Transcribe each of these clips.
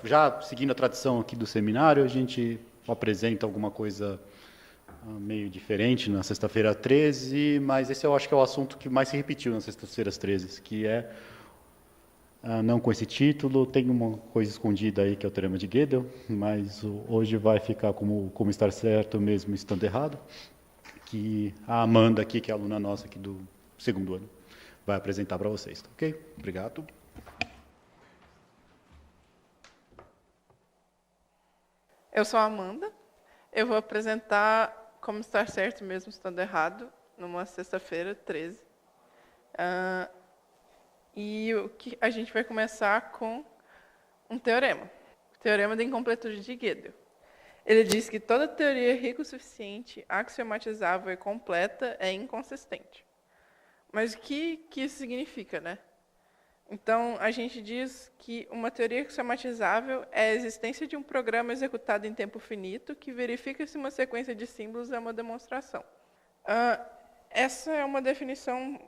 já seguindo a tradição aqui do seminário, a gente apresenta alguma coisa meio diferente na sexta-feira 13, mas esse eu acho que é o assunto que mais se repetiu nas sextas-feiras 13, que é, não com esse título, tem uma coisa escondida aí que é o Teorema de Gödel, mas hoje vai ficar como estar certo mesmo estando errado, que a Amanda aqui, que é aluna nossa aqui do segundo ano, vai apresentar para vocês, tá ok? Obrigado. Eu sou a Amanda, eu vou apresentar como estar certo mesmo estando errado, numa sexta-feira 13. E a gente vai começar com um teorema, o teorema da incompletude de Gödel. Ele diz que toda teoria rica o suficiente, axiomatizável e completa é inconsistente. Mas o que isso significa, né? Então, a gente diz que uma teoria axiomatizável é a existência de um programa executado em tempo finito que verifica se uma sequência de símbolos é uma demonstração. Essa é uma definição,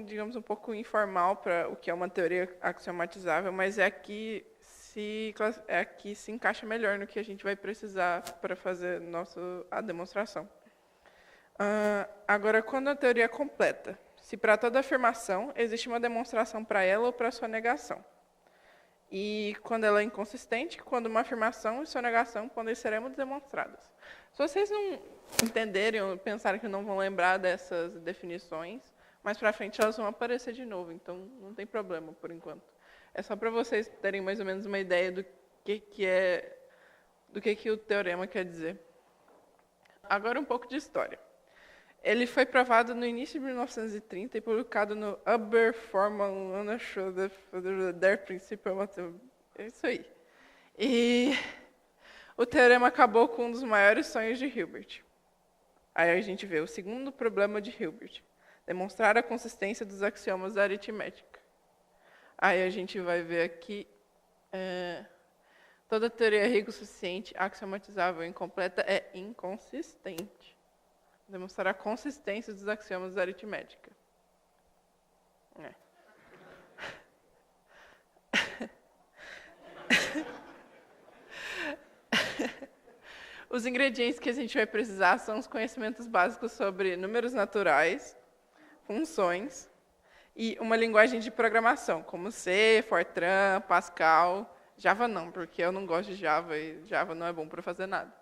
digamos, um pouco informal para o que é uma teoria axiomatizável, mas é aqui se encaixa melhor no que a gente vai precisar para fazer a demonstração. Agora, quando a teoria é completa, se para toda afirmação existe uma demonstração para ela ou para sua negação. E quando ela é inconsistente, quando uma afirmação e sua negação podem serem demonstradas. Se vocês não entenderem ou pensarem que não vão lembrar dessas definições, mais para frente elas vão aparecer de novo, então não tem problema por enquanto. É só para vocês terem mais ou menos uma ideia do que o teorema quer dizer. Agora um pouco de história. Ele foi provado no início de 1930 e publicado no Überformaluntersuchung der Prinzipien Mathematik. É isso aí. E o teorema acabou com um dos maiores sonhos de Hilbert. Aí a gente vê o segundo problema de Hilbert: demonstrar a consistência dos axiomas da aritmética. Aí a gente vai ver aqui toda teoria rica o suficiente, axiomatizável e incompleta é inconsistente. Demonstrar a consistência dos axiomas da aritmética. Os ingredientes que a gente vai precisar são os conhecimentos básicos sobre números naturais, funções e uma linguagem de programação, como C, Fortran, Pascal. Java não, porque eu não gosto de Java e Java não é bom para fazer nada.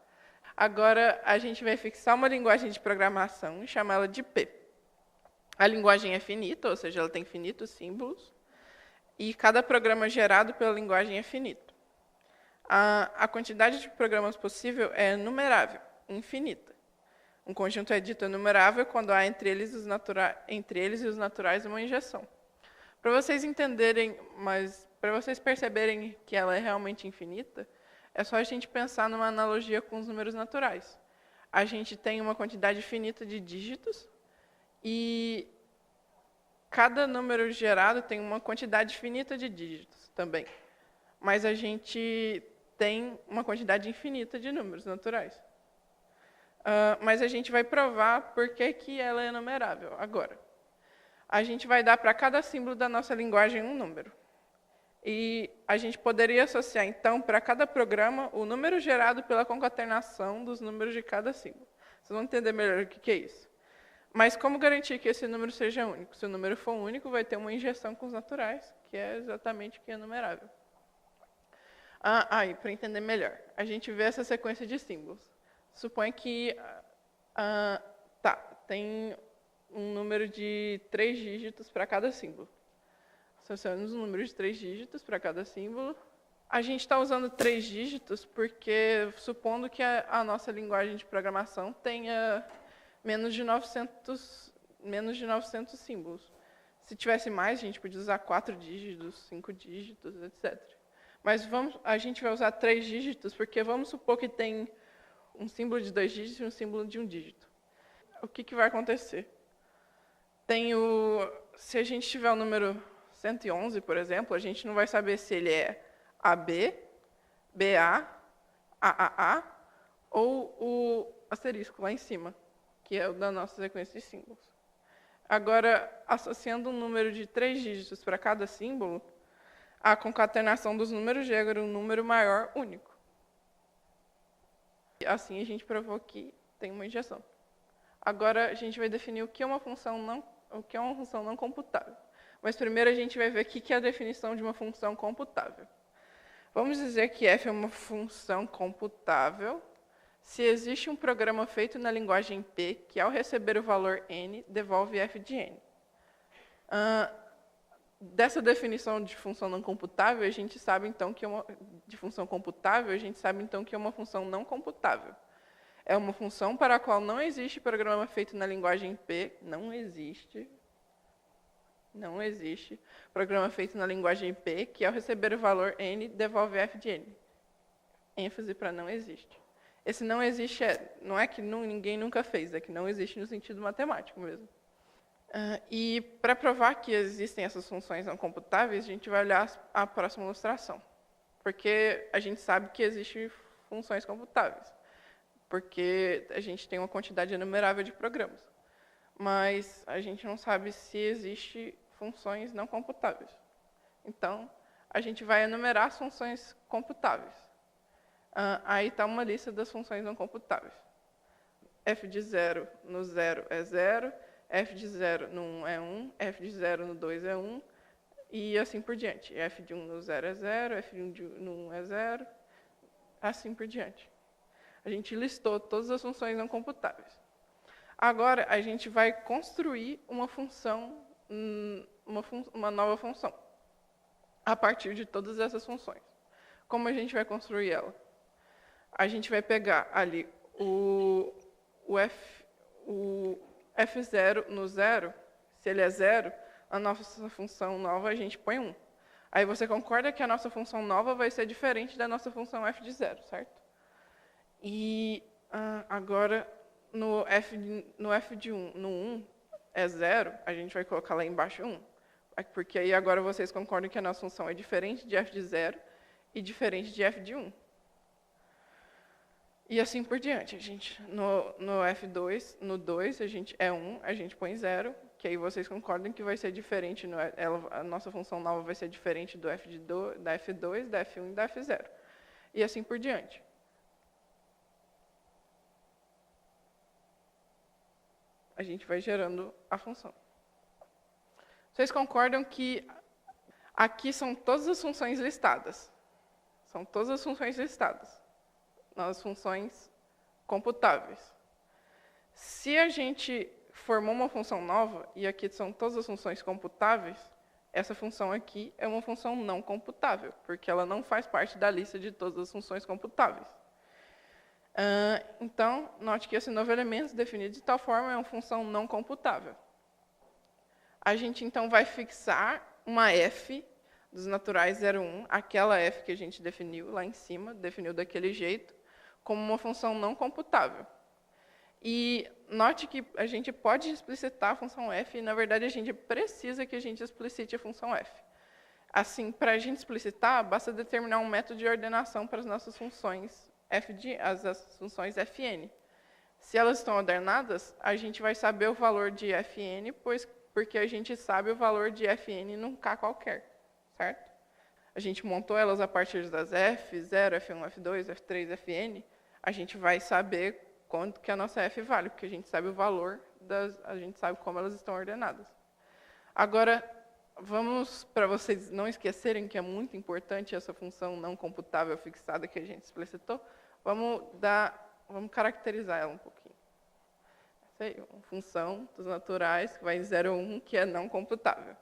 Agora, a gente vai fixar uma linguagem de programação e chamar ela de P. A linguagem é finita, ou seja, ela tem finitos símbolos, e cada programa gerado pela linguagem é finito. A quantidade de programas possível é numerável, infinita. Um conjunto é dito numerável quando há entre eles e os naturais uma injeção. Para vocês entenderem, mas para vocês perceberem que ela é realmente infinita, é só a gente pensar numa analogia com os números naturais. A gente tem uma quantidade finita de dígitos e cada número gerado tem uma quantidade finita de dígitos também. Mas a gente tem uma quantidade infinita de números naturais. Mas a gente vai provar por que ela é numerável agora. A gente vai dar para cada símbolo da nossa linguagem um número. E a gente poderia associar, então, para cada programa, o número gerado pela concatenação dos números de cada símbolo. Vocês vão entender melhor o que é isso. Mas como garantir que esse número seja único? Se o número for único, vai ter uma injeção com os naturais, que é exatamente o que é numerável. E para entender melhor, a gente vê essa sequência de símbolos. Supõe que tem um número de 3 dígitos para cada símbolo. Associamos um número de 3 dígitos para cada símbolo. A gente está usando 3 dígitos porque, supondo que a nossa linguagem de programação tenha menos de 900 símbolos. Se tivesse mais, a gente podia usar 4 dígitos, 5 dígitos, etc. Mas a gente vai usar 3 dígitos porque vamos supor que tem um símbolo de 2 dígitos e um símbolo de 1 dígito. O que vai acontecer? Se a gente tiver o número 111, por exemplo, a gente não vai saber se ele é AB, BA, AAA ou o asterisco lá em cima, que é o da nossa sequência de símbolos. Agora, associando um número de 3 dígitos para cada símbolo, a concatenação dos números gera um número maior único. E assim a gente provou que tem uma injeção. Agora a gente vai definir o que é uma função não computável. Mas primeiro a gente vai ver o que é a definição de uma função computável. Vamos dizer que f é uma função computável se existe um programa feito na linguagem P que, ao receber o valor n, devolve f de n. Dessa definição de função não computável, a gente sabe então que é uma função não computável. É uma função para a qual não existe programa feito na linguagem P, não existe programa feito na linguagem P que, ao receber o valor n, devolve f de n. ênfase para não existe. Esse não existe não é que ninguém nunca fez, é que não existe no sentido matemático mesmo. E para provar que existem essas funções não computáveis, a gente vai olhar a próxima ilustração. Porque a gente sabe que existem funções computáveis. Porque a gente tem uma quantidade inumerável de programas. Mas a gente não sabe se existem funções não computáveis. Então, a gente vai enumerar as funções computáveis. Aí está uma lista das funções não computáveis. F de 0 no 0 é 0, f de 0 no 1 é 1, f de 0 no 2 é 1, e assim por diante. F de 1 no 0 é 0, f de 1 no 1 é 0, assim por diante. A gente listou todas as funções não computáveis. Agora, a gente vai construir uma função, uma nova função, a partir de todas essas funções. Como a gente vai construir ela? A gente vai pegar ali o f0 no 0, se ele é 0, a nossa função nova a gente põe 1. Aí você concorda que a nossa função nova vai ser diferente da nossa função f de 0, certo? E agora, no f de 1, no 1 é 0, a gente vai colocar lá embaixo 1. Porque aí agora vocês concordam que a nossa função é diferente de f de 0 e diferente de f de 1. E assim por diante. A gente, no F2, no 2, a gente é 1, a gente põe 0, que aí vocês concordam que vai ser diferente, a nossa função nova vai ser diferente do da F2, da F1 e da F0. E assim por diante. A gente vai gerando a função. Vocês concordam que aqui são todas as funções listadas? São todas as funções listadas. Nas funções computáveis. Se a gente formou uma função nova, e aqui são todas as funções computáveis, essa função aqui é uma função não computável, porque ela não faz parte da lista de todas as funções computáveis. Então, note que esse novo elemento definido de tal forma é uma função não computável. A gente, então, vai fixar uma f dos naturais 0, 1, aquela f que a gente definiu lá em cima, definiu daquele jeito, como uma função não computável. E note que a gente pode explicitar a função f, e, na verdade, a gente precisa que a gente explicite a função f. Assim, para a gente explicitar, basta determinar um método de ordenação para as nossas funções as funções fn. Se elas estão ordenadas, a gente vai saber o valor de fn, porque a gente sabe o valor de fn num k qualquer, certo? A gente montou elas a partir das F0, F1, F2, F3, Fn, a gente vai saber quanto que a nossa F vale, porque a gente sabe o valor, a gente sabe como elas estão ordenadas. Agora, vamos, para vocês não esquecerem que é muito importante essa função não computável fixada que a gente explicitou, vamos caracterizar ela um pouquinho. Essa aí, uma função dos naturais, que vai em 0, 1, que é não computável.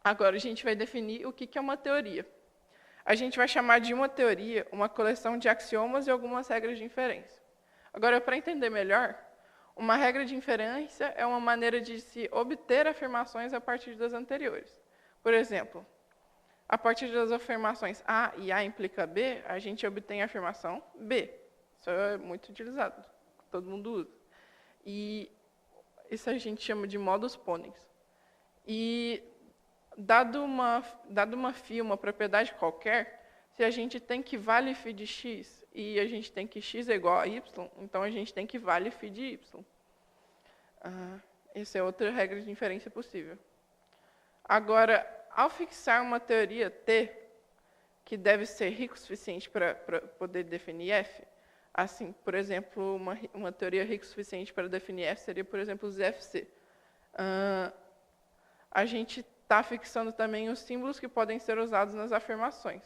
Agora, a gente vai definir o que é uma teoria. A gente vai chamar de uma teoria uma coleção de axiomas e algumas regras de inferência. Agora, para entender melhor, uma regra de inferência é uma maneira de se obter afirmações a partir das anteriores. Por exemplo, a partir das afirmações A e A implica B, a gente obtém a afirmação B. Isso é muito utilizado, todo mundo usa. E isso a gente chama de modus ponens. E dado uma φ, uma propriedade qualquer, se a gente tem que vale φ de x e a gente tem que x é igual a y, então a gente tem que vale φ de y. Essa é outra regra de inferência possível. Agora, ao fixar uma teoria T, que deve ser rico o suficiente para poder definir F, assim, por exemplo, uma teoria rica o suficiente para definir F seria, por exemplo, o ZFC. A gente está fixando também os símbolos que podem ser usados nas afirmações,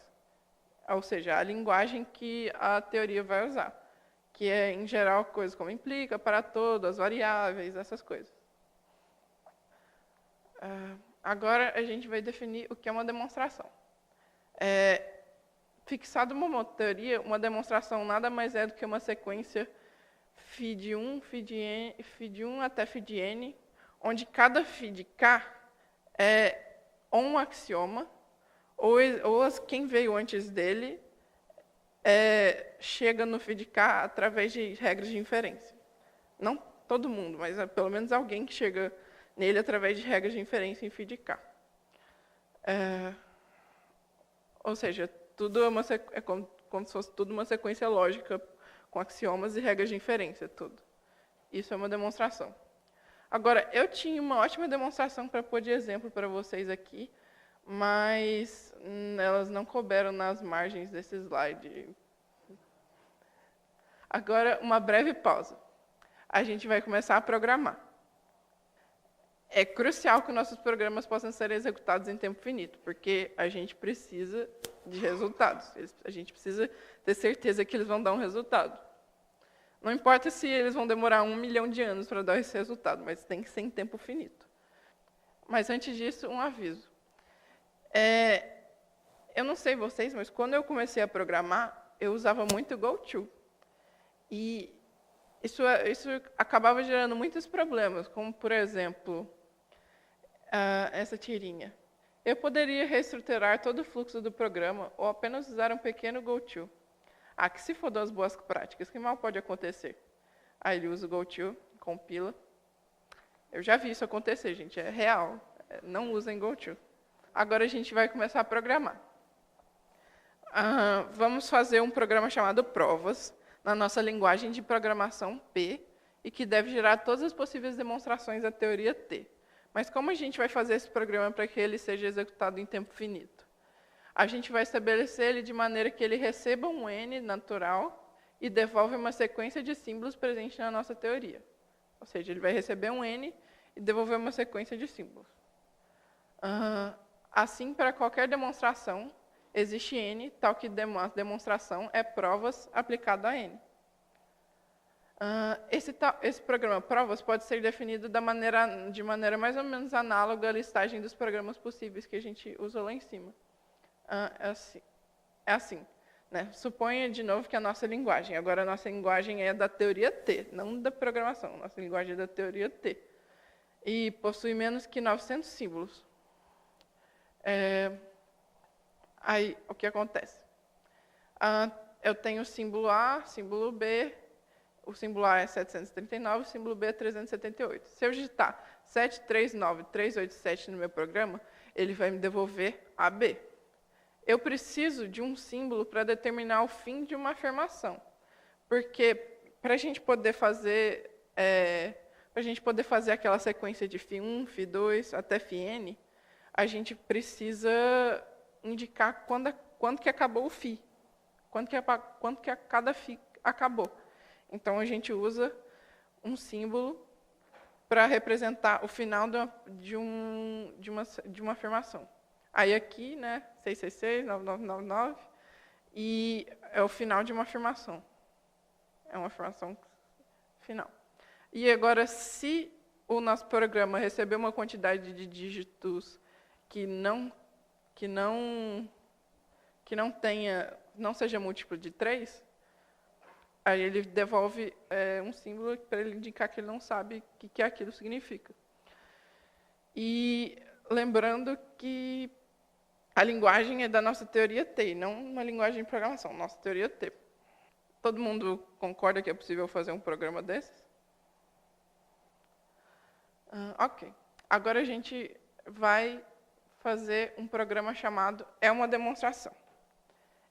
ou seja, a linguagem que a teoria vai usar, que é, em geral, coisas como implica, para todo, as variáveis, essas coisas. Agora, a gente vai definir o que é uma demonstração. Fixado uma teoria, uma demonstração nada mais é do que uma sequência φ de 1, φ de 1 até φ de n, onde cada φ de k é um axioma, ou quem veio antes dele chega no φ de k através de regras de inferência. Não todo mundo, mas pelo menos alguém que chega nele através de regras de inferência em φ de k. Ou seja, tudo é como se fosse tudo uma sequência lógica com axiomas e regras de inferência, tudo. Isso é uma demonstração. Agora, eu tinha uma ótima demonstração para pôr de exemplo para vocês aqui, mas elas não couberam nas margens desse slide. Agora, uma breve pausa. A gente vai começar a programar. É crucial que nossos programas possam ser executados em tempo finito, porque a gente precisa de resultados. A gente precisa ter certeza que eles vão dar um resultado. Não importa se eles vão demorar 1 milhão de anos para dar esse resultado, mas tem que ser em tempo finito. Mas antes disso, um aviso. Eu não sei vocês, mas quando eu comecei a programar, eu usava muito GoTo. E isso acabava gerando muitos problemas, como, por exemplo, essa tirinha. Eu poderia reestruturar todo o fluxo do programa ou apenas usar um pequeno GoTo. Que se for das boas práticas, que mal pode acontecer? Ele usa o GoTo, compila. Eu já vi isso acontecer, gente, é real. Não usem GoTo. Agora a gente vai começar a programar. Vamos fazer um programa chamado provas, na nossa linguagem de programação P, e que deve gerar todas as possíveis demonstrações da teoria T. Mas como a gente vai fazer esse programa para que ele seja executado em tempo finito? A gente vai estabelecer ele de maneira que ele receba um n natural e devolve uma sequência de símbolos presente na nossa teoria. Ou seja, ele vai receber um n e devolver uma sequência de símbolos. Assim, para qualquer demonstração, existe n, tal que a demonstração é provas aplicado a n. Esse programa provas pode ser definido de maneira mais ou menos análoga à listagem dos programas possíveis que a gente usou lá em cima. É assim, né? Suponha de novo que a nossa linguagem, agora a nossa linguagem é da teoria T, não da programação, nossa linguagem é da teoria T. E possui menos que 900 símbolos. Aí, o que acontece? Eu tenho o símbolo A, símbolo B, o símbolo A é 739, o símbolo B é 378. Se eu digitar 739387 no meu programa, ele vai me devolver AB. Eu preciso de um símbolo para determinar o fim de uma afirmação. Porque, para a gente poder fazer aquela sequência de φ1, φ2 até φn, a gente precisa indicar quando que acabou o φ, quando que cada φ acabou. Então, a gente usa um símbolo para representar o final de uma afirmação. Aí aqui, né, 666, 9999, e é o final de uma afirmação. É uma afirmação final. E agora, se o nosso programa receber uma quantidade de dígitos que não seja múltiplo de 3, aí ele devolve um símbolo para ele indicar que ele não sabe o que aquilo significa. E lembrando que a linguagem é da nossa teoria T, não uma linguagem de programação, nossa teoria T. Todo mundo concorda que é possível fazer um programa desses? Ok. Agora a gente vai fazer um programa chamado É uma Demonstração.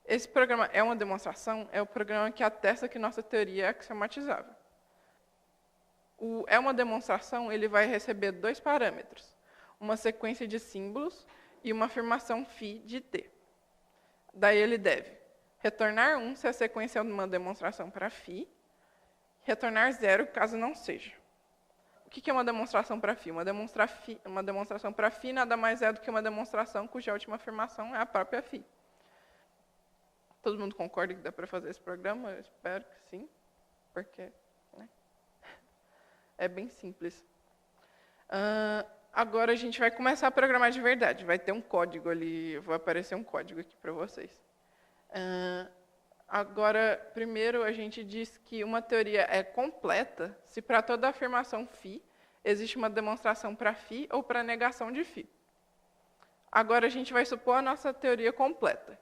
Esse programa É uma Demonstração é o programa que atesta que nossa teoria é axiomatizável. O É uma Demonstração ele vai receber 2 parâmetros, uma sequência de símbolos e uma afirmação φ de t. Daí ele deve retornar 1 se a sequência é uma demonstração para φ, retornar 0 caso não seja. O que é uma demonstração para φ? Uma demonstração para φ nada mais é do que uma demonstração cuja última afirmação é a própria φ. Todo mundo concorda que dá para fazer esse programa? Eu espero que sim, porque né, é bem simples. Agora a gente vai começar a programar de verdade. Vai ter um código ali, vai aparecer um código aqui para vocês. Agora, primeiro, a gente diz que uma teoria é completa se para toda afirmação φ existe uma demonstração para φ ou para negação de φ. Agora, a gente vai supor a nossa teoria completa.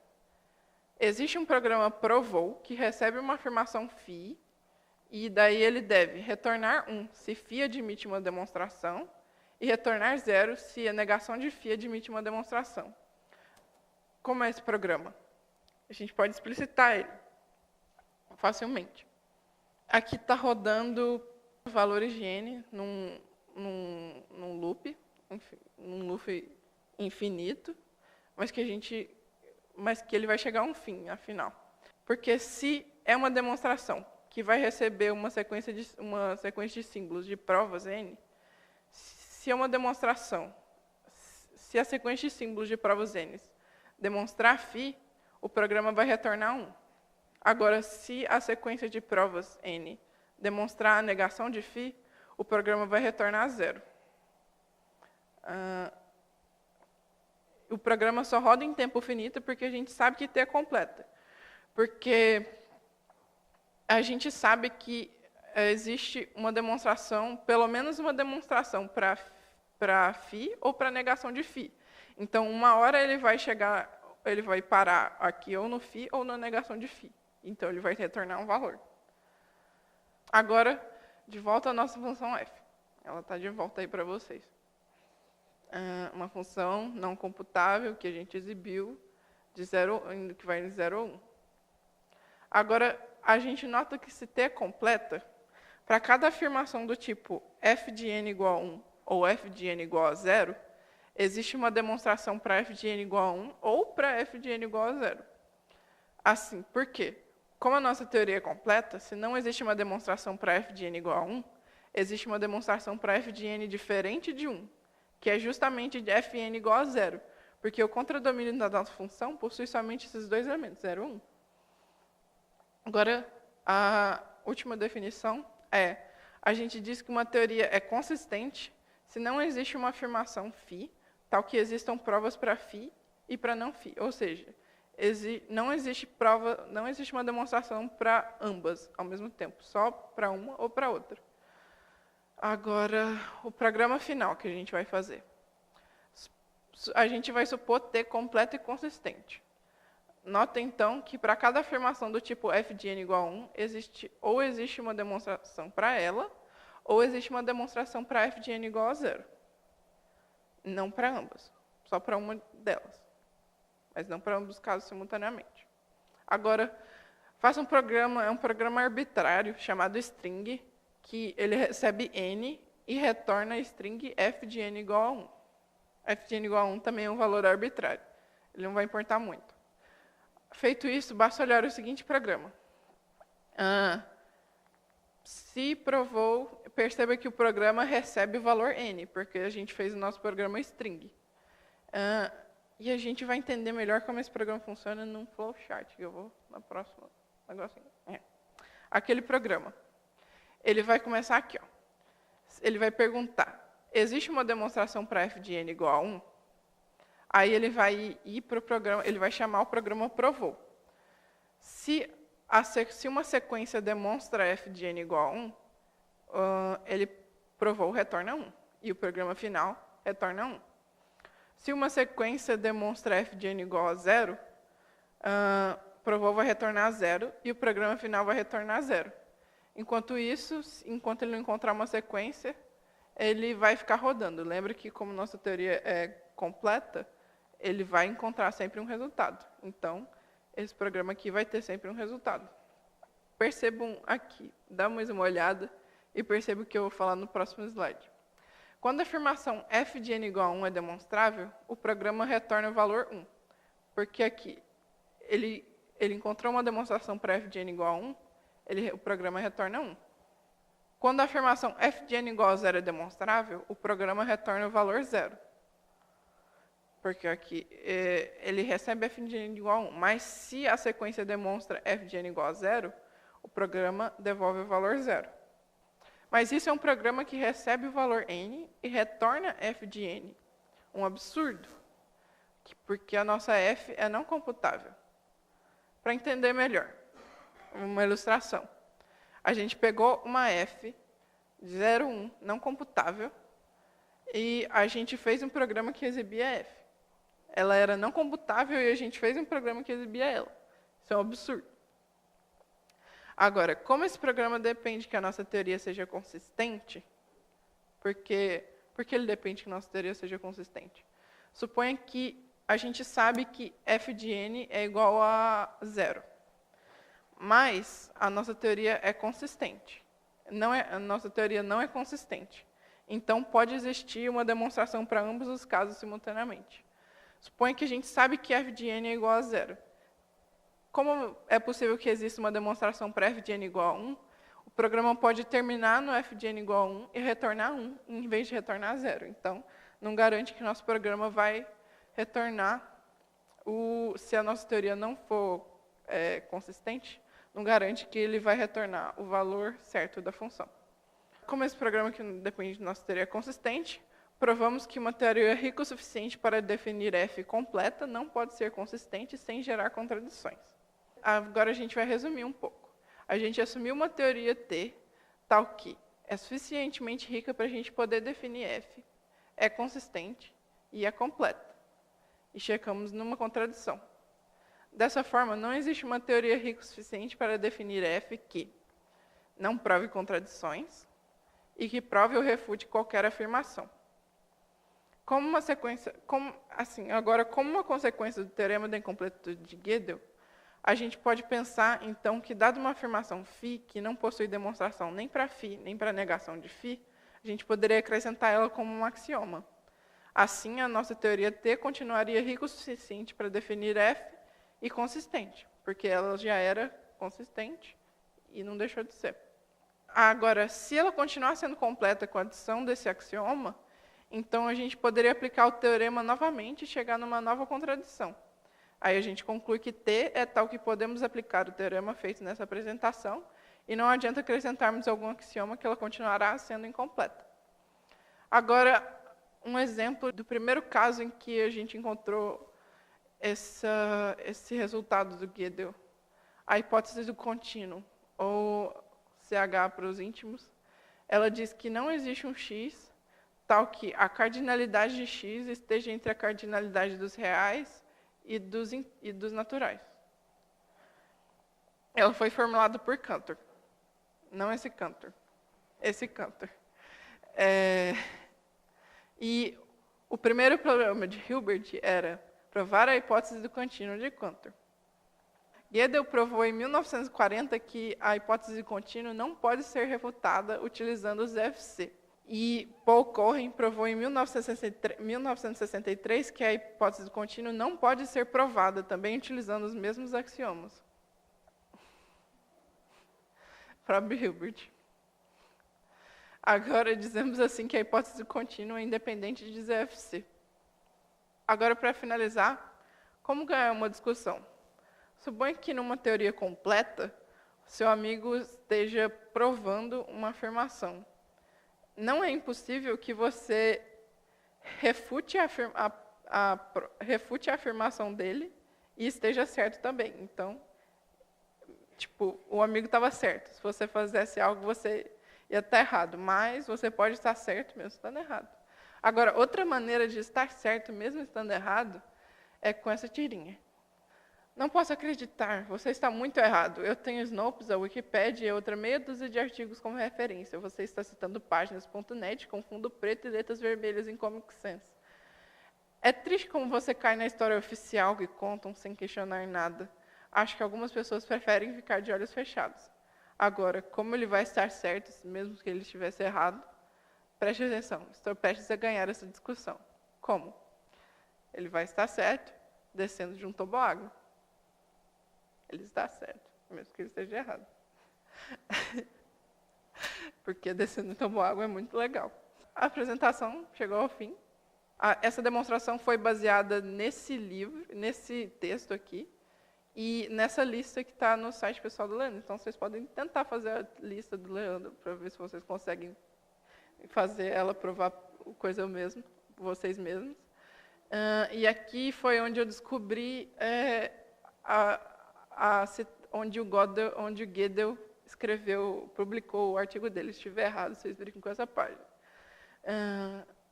Existe um programa provou que recebe uma afirmação φ e daí ele deve retornar 1 se φ admite uma demonstração e retornar 0 se a negação de φ admite uma demonstração. Como é esse programa? A gente pode explicitar ele facilmente. Aqui está rodando valores de n num loop infinito, mas que ele vai chegar a um fim, afinal. Porque se é uma demonstração que vai receber uma sequência de símbolos de provas n, se é uma demonstração, se a sequência de símbolos de provas n demonstrar φ, o programa vai retornar 1. Agora, se a sequência de provas n demonstrar a negação de φ, o programa vai retornar 0. O programa só roda em tempo finito porque a gente sabe que t é completa. Porque a gente sabe que existe uma demonstração, pelo menos uma demonstração para φ ou para negação de φ. Então, uma hora ele vai parar aqui ou no φ ou na negação de φ. Então, ele vai retornar um valor. Agora, de volta à nossa função f. Ela está de volta aí para vocês. Uma função não computável que a gente exibiu, que vai de 0 a 1. Agora, a gente nota que se t é completa, para cada afirmação do tipo f de n igual a 1 ou f de n igual a 0, existe uma demonstração para f de n igual a 1 ou para f de n igual a 0. Assim, por quê? Como a nossa teoria é completa, se não existe uma demonstração para f de n igual a 1, existe uma demonstração para f de n diferente de 1, que é justamente de fn igual a 0, porque o contradomínio da nossa função possui somente esses dois elementos, 0 e 1. Agora, a última definição a gente diz que uma teoria é consistente se não existe uma afirmação φ, tal que existam provas para φ e para não φ. Ou seja, não existe uma demonstração para ambas ao mesmo tempo, só para uma ou para outra. Agora, o programa final que a gente vai fazer. A gente vai supor t completo e consistente. Nota, então, que para cada afirmação do tipo f de n igual a 1, existe uma demonstração para ela, ou existe uma demonstração para f de n igual a 0. Não para ambas, só para uma delas. Mas não para ambos os casos simultaneamente. Agora, faça um programa arbitrário chamado string, que ele recebe n e retorna a string f de n igual a 1. F de n igual a 1 também é um valor arbitrário. Ele não vai importar muito. Feito isso, basta olhar o seguinte programa. Se provou, perceba que o programa recebe o valor n, porque a gente fez o nosso programa string. E a gente vai entender melhor como esse programa funciona num flowchart, que eu vou na próxima negocinho. Aquele programa. Ele vai começar aqui. Ele vai perguntar, existe uma demonstração para f de n igual a 1? Aí ele vai ir para o programa, ele vai chamar o programa provou. Se uma sequência demonstra f de n igual a 1, ele provou retorna 1. E o programa final retorna 1. Se uma sequência demonstra f de n igual a 0, provou vai retornar 0 e o programa final vai retornar 0. Enquanto isso, enquanto ele não encontrar uma sequência, ele vai ficar rodando. Lembra que, como nossa teoria é completa, ele vai encontrar sempre um resultado. Então, esse programa aqui vai ter sempre um resultado. Percebam aqui, dá mais uma olhada e percebam o que eu vou falar no próximo slide. Quando a afirmação f de n igual a 1 é demonstrável, o programa retorna o valor 1. Porque aqui ele encontrou uma demonstração para f de n igual a 1, o programa retorna 1. Quando a afirmação f de n igual a 0 é demonstrável, o programa retorna o valor 0. Porque aqui ele recebe f de n igual a 1, mas se a sequência demonstra f de n igual a 0, o programa devolve o valor 0. Mas isso é um programa que recebe o valor n e retorna f de n. Um absurdo, porque a nossa f é não computável. Para entender melhor, uma ilustração. A gente pegou uma f 01 não computável e a gente fez um programa que exibia f. Ela era não computável e a gente fez um programa que exibia ela. Isso é um absurdo. Agora, como esse programa depende que a nossa teoria seja consistente, por que ele depende que a nossa teoria seja consistente? Suponha que a gente sabe que f de n é igual a 0. Mas a nossa teoria é consistente. A nossa teoria não é consistente. Então, pode existir uma demonstração para ambos os casos simultaneamente. Suponha que a gente sabe que f de n é igual a 0. Como é possível que exista uma demonstração para f de n igual a 1, o programa pode terminar no f de n igual a 1 e retornar 1, em vez de retornar 0. Então, não garante que nosso programa vai retornar, se a nossa teoria não for consistente, não garante que ele vai retornar o valor certo da função. Como esse programa que depende de nossa teoria é consistente, provamos que uma teoria rica o suficiente para definir f completa não pode ser consistente sem gerar contradições. Agora a gente vai resumir um pouco. A gente assumiu uma teoria T tal que é suficientemente rica para a gente poder definir f, é consistente e é completa. E checamos numa contradição. Dessa forma, não existe uma teoria rica o suficiente para definir f que não prove contradições e que prove ou refute qualquer afirmação. Como uma consequência do teorema da incompletude de Gödel, a gente pode pensar, então, que dada uma afirmação φ que não possui demonstração nem para φ, nem para negação de φ, a gente poderia acrescentar ela como um axioma. Assim, a nossa teoria T continuaria rica o suficiente para definir f e consistente, porque ela já era consistente e não deixou de ser. Agora, se ela continuar sendo completa com a adição desse axioma, então a gente poderia aplicar o teorema novamente e chegar numa nova contradição. Aí a gente conclui que T é tal que podemos aplicar o teorema feito nessa apresentação e não adianta acrescentarmos algum axioma que ela continuará sendo incompleta. Agora, um exemplo do primeiro caso em que a gente encontrou esse resultado do Gödel, a hipótese do contínuo, ou CH para os íntimos, ela diz que não existe um x tal que a cardinalidade de x esteja entre a cardinalidade dos reais e dos naturais. Ela foi formulada por Cantor. Não esse Cantor. Esse Cantor. E o primeiro problema de Hilbert era provar a hipótese do contínuo de Cantor. Gödel provou em 1940 que a hipótese de contínuo não pode ser refutada utilizando os FC. E Paul Cohen provou em 1963 que a hipótese de contínuo não pode ser provada, também utilizando os mesmos axiomas. Próprio Hilbert. Agora, dizemos assim que a hipótese de contínuo é independente de ZFC. Agora, para finalizar, como ganhar uma discussão? Suponha que numa teoria completa, seu amigo esteja provando uma afirmação. Não é impossível que você refute a afirmação dele e esteja certo também. Então, o amigo estava certo. Se você fizesse algo, você ia estar errado. Mas você pode estar certo mesmo estando errado. Agora, outra maneira de estar certo mesmo estando errado é com essa tirinha. Não posso acreditar, você está muito errado. Eu tenho Snopes, a Wikipédia e outra meia dúzia de artigos como referência. Você está citando páginas.net com fundo preto e letras vermelhas em Comic Sans. É triste como você cai na história oficial que contam sem questionar nada. Acho que algumas pessoas preferem ficar de olhos fechados. Agora, como ele vai estar certo, mesmo que ele estivesse errado, preste atenção, estou prestes a ganhar essa discussão. Como? Ele vai estar certo descendo de um toboágua. Ele está certo, mesmo que ele esteja errado. Porque descendo de um toboágua é muito legal. A apresentação chegou ao fim. Essa demonstração foi baseada nesse livro, nesse texto aqui, e nessa lista que está no site pessoal do Leandro. Então, vocês podem tentar fazer a lista do Leandro, para ver se vocês conseguem fazer ela provar coisa mesmo, vocês mesmos. E aqui foi onde eu descobri onde o Gödel escreveu, publicou o artigo dele. Se estiver errado, vocês verificam com essa página.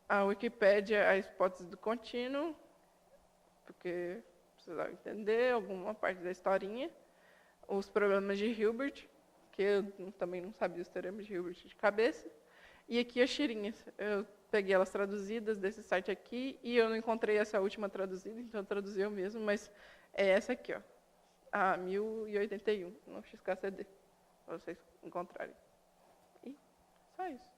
A Wikipédia, a hipótese do contínuo, porque precisava entender alguma parte da historinha. Os problemas de Hilbert, que eu também não sabia os teoremas de Hilbert de cabeça. E aqui as tirinhas. Eu peguei elas traduzidas desse site aqui, e eu não encontrei essa última traduzida, então eu traduzi eu mesmo, mas é essa aqui, ó, a 1081, no XKCD, para vocês encontrarem. E só isso.